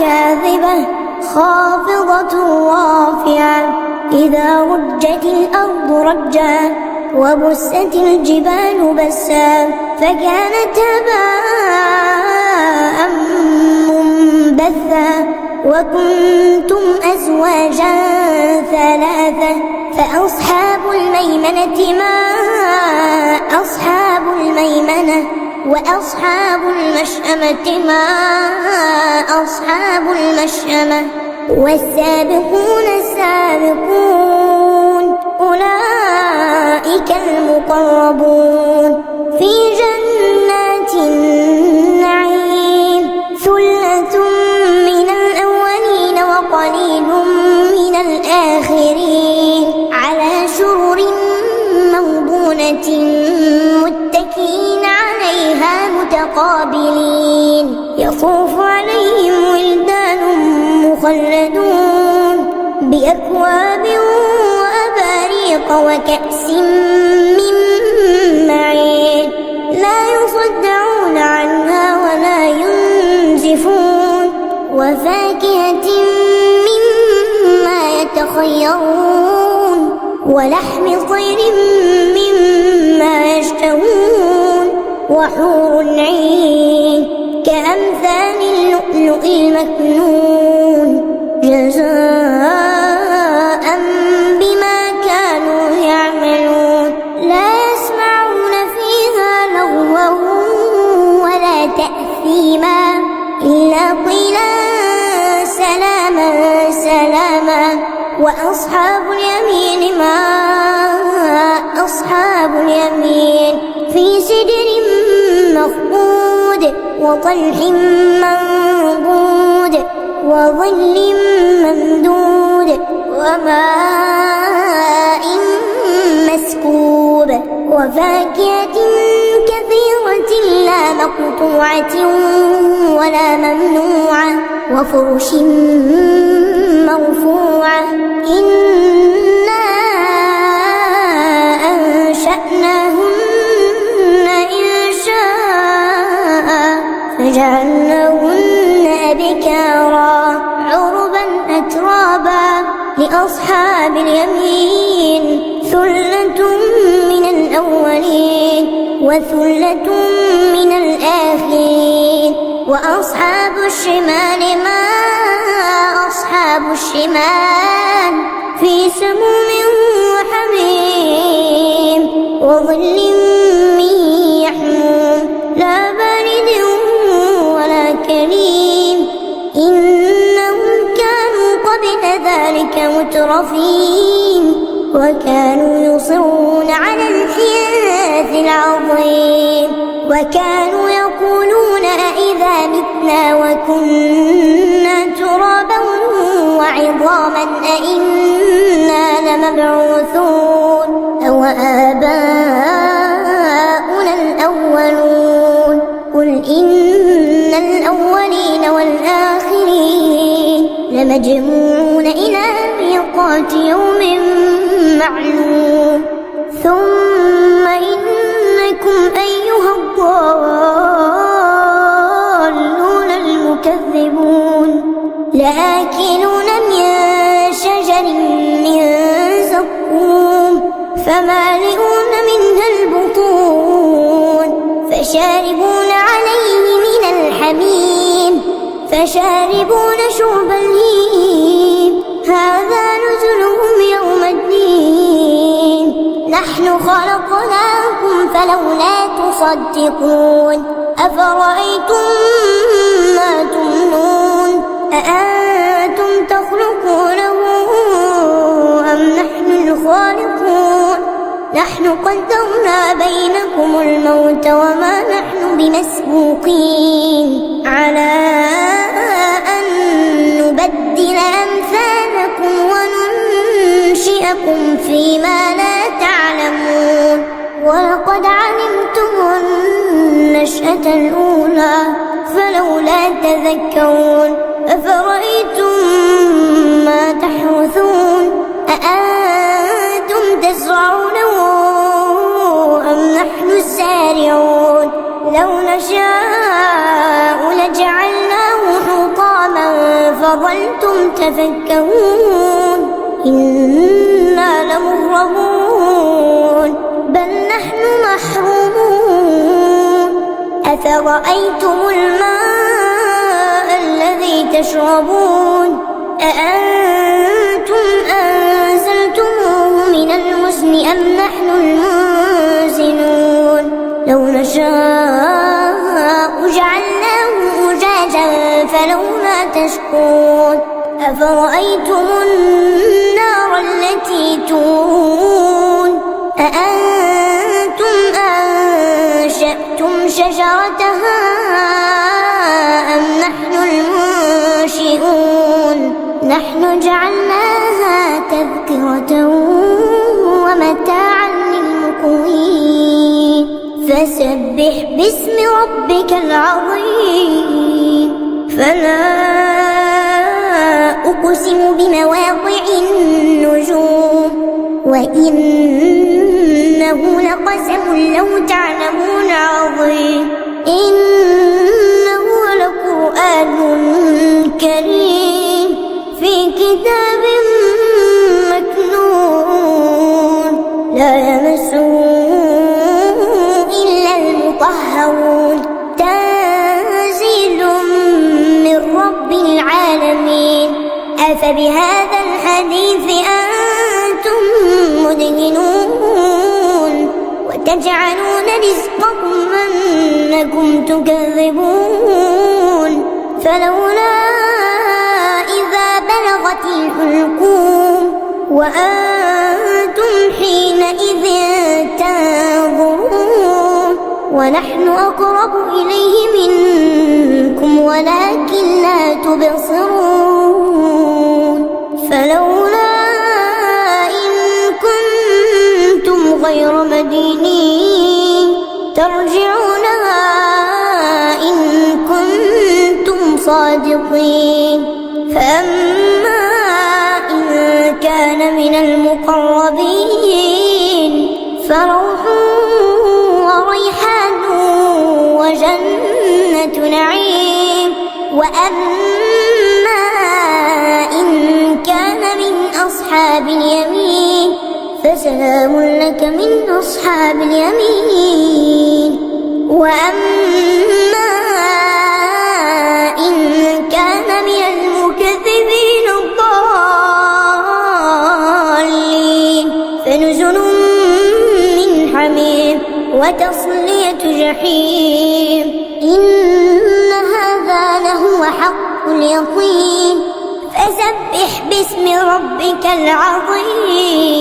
كاذبة خافضة رافعة إذا رجت الأرض رجا وبست الجبال بسا فكانت هباء منبثا وكنتم أزواجا ثلاثة فأصحاب الميمنة ما أصحاب الميمنة وأصحاب المشأمة ما أصحاب المشأمة والسابقون السابقون أولئك المقربون في جنات النعيم ثلة من الأولين وقليل من الآخرين على سرر موضونة متكئين عليها متقابلين يطوف عليهم ولدان مخلدون بأكواب وأباريق وكأس من معين لا يصدعون عنها ولا ينزفون وفاكهة مما يتخيرون ولحم طير مما يشتهون وحور عين كأمثال اللؤلؤ المكنون جزاء بما كانوا يعملون لا يسمعون فيها لغوا ولا تأثيما إلا قيلا سلاما سلاما وأصحاب اليمين ما أصحاب اليمين في سدر مخضود وطلح منضود وظل ممدود وماء مسكوب وفاكهة كثيرة لا مقطوعة ولا ممنوعة وفرش مرفوعة إنا أنشأناهن إنشاء فجعلناهن أبكارا عربا أترابا لأصحاب اليمين ثلة من الأولين وثلة من الآخرين وأصحاب الشمال ما أصحاب الشمال في سموم وحميم وظل من يحموم لا بارد ولا كريم إنهم كانوا قبل ذلك مترفين وكانوا يصرون على الحنث العظيم وكانوا يقولون أئذا متنا وكنا ترابا وعظاما أئنا لمبعوثون أو آباؤنا الأولون قل إن الأولين والآخرين لمجموعون إلى ميقات يوم معلوم ثم إنكم أيها الضالون المكذبون لآكلون من شجر من زقوم فمالئون منها البطون فشاربون عليه من الحميم فشاربون شرب الهيم هذا نزلهم يوم الدين نحن خلقناكم فلولا تصدقون أفرأيتم ما تمنون أأنتم تخلقونه أم نحن الخالقون نحن قدرنا بينكم الموت وما نحن بمسبوقين على أن نبدل أمثالكم وننشئكم فيما لا تعلمون ولقد علمتم النشأة الأولى فلولا تذكرون أفرأيتم ما تحرثون أأنتم تزرعونه أم نحن الزارعون لو نشاء لجعلناه حطاما يتفكرون إنا لمغرمون بل نحن محرومون أفرأيتم الماء الذي تشربون أأنتم أنزلتموه من المزن أم نحن المنزلون لو نشاء جعلناه أجاجا فلولا تشكرون أفرأيتم النار التي تورون أأنتم أنشأتم شجرتها أم نحن المنشئون نحن جعلناها تذكرة ومتاعا للمقوين فسبح باسم ربك العظيم فلا أقسم بمواقع النجوم وإنه لقسم لو تعلمون عظيم إنه لقرآن كريم في كتاب مكنون لا يمسه إلا المطهرون تنزيل من رب العالمين أفبهذا الحديث أنتم مدهنون وتجعلون رزقكم أنكم تكذبون فلولا إذا بلغت الحلقوم وأنتم حينئذ تنظرون ونحن أقرب إليه منكم ولكن لا تبصرون فلولا إن كنتم غير مدينين ترجعونها إن كنتم صادقين فأما إن كان من المقربين فروح وريحان وجنة نعيم وأما إن كان من أصحاب اليمين فسلام لك من أصحاب اليمين وأما إن كان من المكذبين الضالين فنزل من حميم وتصلية جحيم إن هذا لهو حق اليقين فسبح باسم ربك العظيم